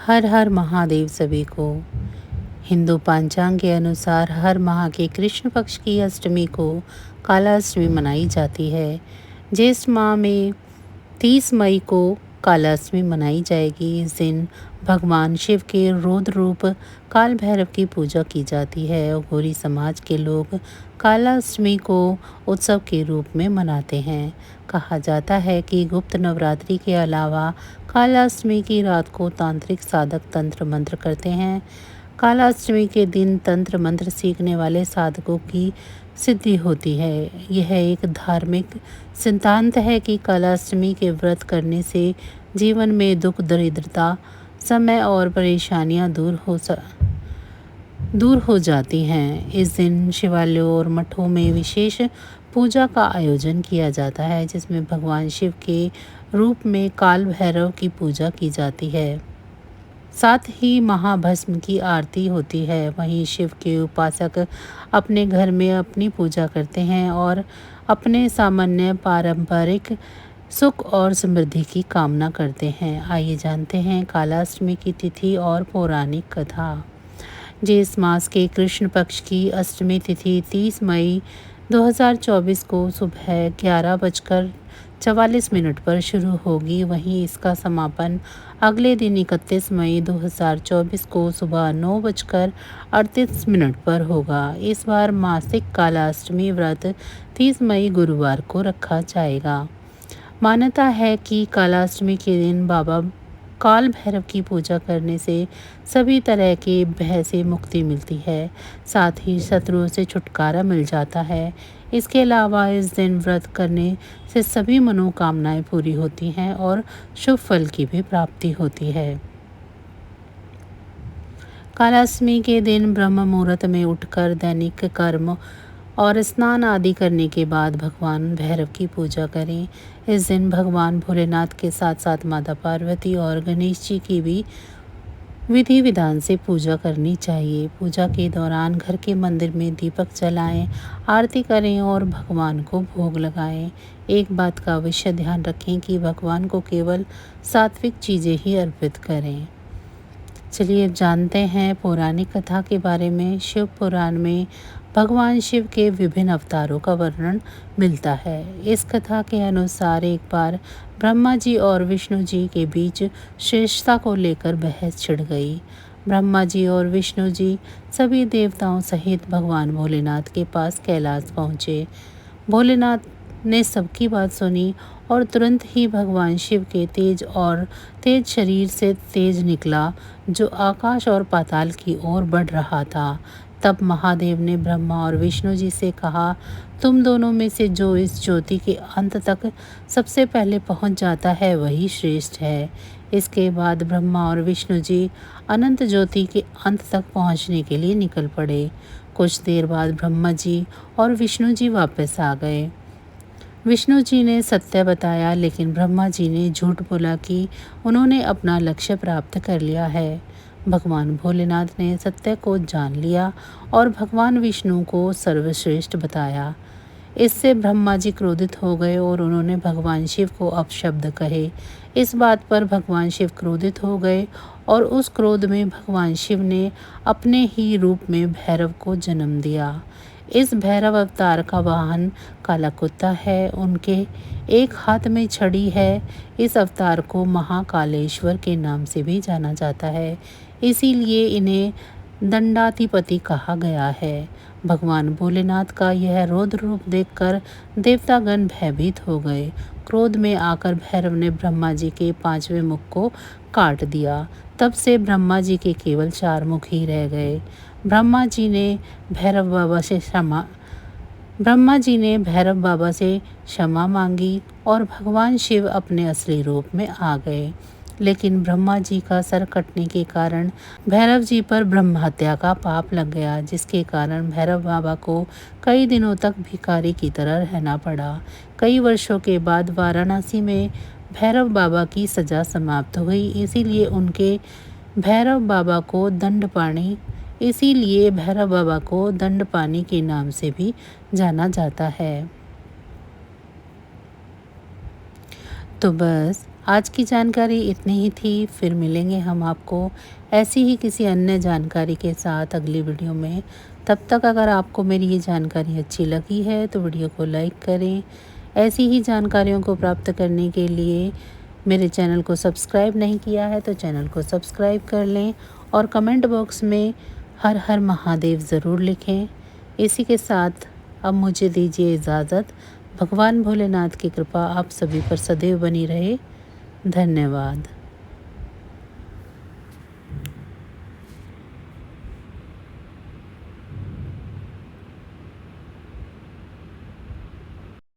हर हर महादेव सभी को। हिंदू पंचांग के अनुसार हर माह के कृष्ण पक्ष की अष्टमी को काला अष्टमी मनाई जाती है। ज्येष्ठ माह में 30 मई को काला अष्टमी मनाई जाएगी। इस दिन भगवान शिव के रौद्र रूप काल भैरव की पूजा की जाती है और गौरी समाज के लोग काला अष्टमी को उत्सव के रूप में मनाते हैं। कहा जाता है कि गुप्त नवरात्रि के अलावा काला अष्टमी की रात को तांत्रिक साधक तंत्र मंत्र करते हैं। काला अष्टमी के दिन तंत्र मंत्र सीखने वाले साधकों की सिद्धि होती है। यह एक धार्मिक सिद्धांत है कि काला अष्टमी के व्रत करने से जीवन में दुख दरिद्रता समय और परेशानियां दूर हो जाती हैं। इस दिन शिवालयों और मठों में विशेष पूजा का आयोजन किया जाता है, जिसमें भगवान शिव के रूप में काल भैरव की पूजा की जाती है। साथ ही महाभस्म की आरती होती है। वहीं शिव के उपासक अपने घर में अपनी पूजा करते हैं और अपने सामान्य पारंपरिक सुख और समृद्धि की कामना करते हैं। आइए जानते हैं काला अष्टमी की तिथि और पौराणिक कथा। ज्येष्ठ मास के कृष्ण पक्ष की अष्टमी तिथि 30 मई 2024 को सुबह 11:44 पर शुरू होगी। वहीं इसका समापन अगले दिन 31 मई 2024 को सुबह 9:38 पर होगा। इस बार मासिक काला अष्टमी व्रत 30 मई गुरुवार को रखा जाएगा। मान्यता है कि काला अष्टमी के दिन बाबा काल भैरव की पूजा करने से सभी तरह के भय से मुक्ति मिलती है, साथ ही शत्रुओं से छुटकारा मिल जाता है। इसके अलावा इस दिन व्रत करने से सभी मनोकामनाएं पूरी होती हैं और शुभ फल की भी प्राप्ति होती है। कालाष्टमी के दिन ब्रह्म मुहूर्त में उठकर दैनिक कर्म और स्नान आदि करने के बाद भगवान भैरव की पूजा करें। इस दिन भगवान भोलेनाथ के साथ साथ माता पार्वती और गणेश जी की भी विधि विधान से पूजा करनी चाहिए। पूजा के दौरान घर के मंदिर में दीपक जलाएं, आरती करें और भगवान को भोग लगाएं। एक बात का अवश्य ध्यान रखें कि भगवान को केवल सात्विक चीज़ें ही अर्पित करें। चलिए अब जानते हैं पौराणिक कथा के बारे में। शिव पुराण में भगवान शिव के विभिन्न अवतारों का वर्णन मिलता है। इस कथा के अनुसार एक बार ब्रह्मा जी और विष्णु जी के बीच श्रेष्ठता को लेकर बहस छिड़ गई। ब्रह्मा जी और विष्णु जी सभी देवताओं सहित भगवान भोलेनाथ के पास कैलाश पहुँचे। भोलेनाथ ने सबकी बात सुनी और तुरंत ही भगवान शिव के तेज शरीर से तेज निकला, जो आकाश और पाताल की ओर बढ़ रहा था। तब महादेव ने ब्रह्मा और विष्णु जी से कहा, तुम दोनों में से जो इस ज्योति के अंत तक सबसे पहले पहुंच जाता है वही श्रेष्ठ है। इसके बाद ब्रह्मा और विष्णु जी अनंत ज्योति के अंत तक पहुंचने के लिए निकल पड़े। कुछ देर बाद ब्रह्मा जी और विष्णु जी वापस आ गए। विष्णु जी ने सत्य बताया, लेकिन ब्रह्मा जी ने झूठ बोला कि उन्होंने अपना लक्ष्य प्राप्त कर लिया है। भगवान भोलेनाथ ने सत्य को जान लिया और भगवान विष्णु को सर्वश्रेष्ठ बताया। इससे ब्रह्मा जी क्रोधित हो गए और उन्होंने भगवान शिव को अपशब्द कहे। इस बात पर भगवान शिव क्रोधित हो गए और उस क्रोध में भगवान शिव ने अपने ही रूप में भैरव को जन्म दिया। इस भैरव अवतार का वाहन काला कुत्ता है। उनके एक हाथ में छड़ी है। इस अवतार को महाकालेश्वर के नाम से भी जाना जाता है, इसीलिए इन्हें दंडाधिपति कहा गया है। भगवान भोलेनाथ का यह रौद्र रूप देखकर देवतागण भयभीत हो गए। क्रोध में आकर भैरव ने ब्रह्मा जी के 5वें मुख को काट दिया। तब से ब्रह्मा जी के केवल 4 मुख ही रह गए। ब्रह्मा जी ने भैरव बाबा से क्षमा मांगी और भगवान शिव अपने असली रूप में आ गए। लेकिन ब्रह्मा जी का सर कटने के कारण भैरव जी पर ब्रह्म हत्या का पाप लग गया, जिसके कारण भैरव बाबा को कई दिनों तक भिखारी की तरह रहना पड़ा। कई वर्षों के बाद वाराणसी में भैरव बाबा की सजा समाप्त हुई, इसीलिए भैरव बाबा को दंडपानी के नाम से भी जाना जाता है। तो बस आज की जानकारी इतनी ही थी। फिर मिलेंगे हम आपको ऐसी ही किसी अन्य जानकारी के साथ अगली वीडियो में। तब तक अगर आपको मेरी ये जानकारी अच्छी लगी है तो वीडियो को लाइक करें। ऐसी ही जानकारियों को प्राप्त करने के लिए मेरे चैनल को सब्सक्राइब नहीं किया है तो चैनल को सब्सक्राइब कर लें और कमेंट बॉक्स में हर हर महादेव ज़रूर लिखें। इसी के साथ अब मुझे दीजिए इजाज़त। भगवान भोलेनाथ की कृपा आप सभी पर सदैव बनी रहे। धन्यवाद।